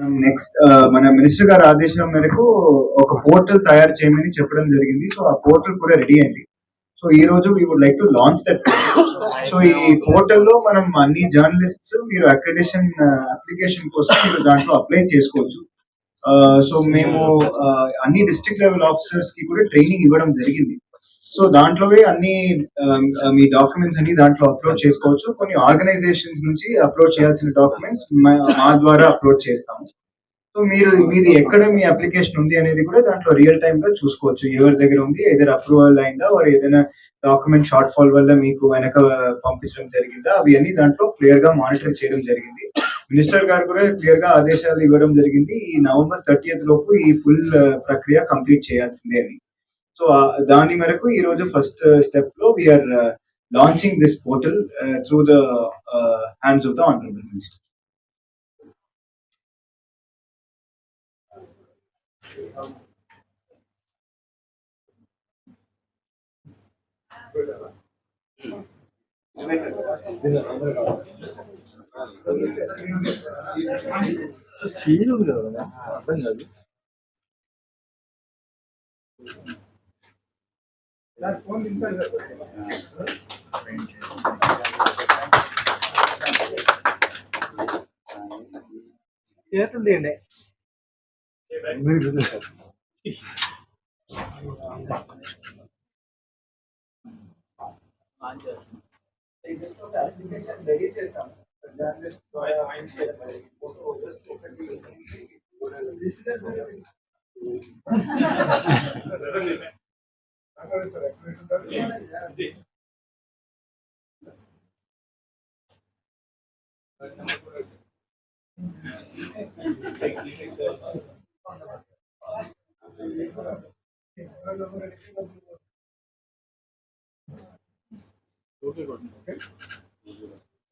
మనం నెక్స్ట్ మన మినిస్టర్ గారి ఆదేశం మేరకు ఒక పోర్టల్ తయారు చేయమని చెప్పడం జరిగింది. సో ఆ పోర్టల్ కూడా రెడీ అయింది. సో ఈ రోజు we would like to launch that. So ఈ పోర్టల్ లో మనం అన్ని జర్నలిస్ట్స్ మీరు అక్రిడిటేషన్ అప్లికేషన్ కోసం మీరు దాంట్లో అప్లై చేసుకోవచ్చు. సో మేము అన్ని డిస్ట్రిక్ట్ లెవెల్ ఆఫీసర్స్ కి కూడా ట్రైనింగ్ ఇవ్వడం జరిగింది. సో దాంట్లోనే అన్ని మీ డాక్యుమెంట్స్ అన్ని దాంట్లో అప్లోడ్ చేసుకోవచ్చు. కొన్ని ఆర్గనైజేషన్స్ నుంచి అప్లోడ్ చేయాల్సిన డాక్యుమెంట్స్ మా ద్వారా అప్లోడ్ చేస్తాము. సో మీరు మీది ఎక్కడ మీ అప్లికేషన్ ఉంది అనేది కూడా దాంట్లో రియల్ టైమ్ గా చూసుకోవచ్చు. ఎవరి దగ్గర ఉంది, ఏదైనా అప్రూవల్ అయిందా, వారు ఏదైనా డాక్యుమెంట్ షార్ట్ ఫాల్ వల్ల మీకు వెనక పంపించడం జరిగిందా, అవి అన్ని దాంట్లో క్లియర్ గా మానిటర్ చేయడం జరిగింది. మినిస్టర్ గారు కూడా క్లియర్ గా ఆదేశాలు ఇవ్వడం జరిగింది. ఈ నవంబర్ 30th లోపు ఈ ఫుల్ ప్రక్రియ కంప్లీట్ చేయాల్సిందే అని. సో దాని మేరకు ఈ రోజు ఫస్ట్ స్టెప్ లో we are launching this portal through the hands of the honourable minister. అర్థం కాదు. చేతుందండి రెడీ చేశాము.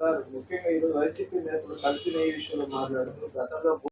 సార్ ముఖ్యంగా ఈరోజు వైసీపీ నేతలు కలిసి ఈ విషయంలో మాట్లాడుతూ గతంలో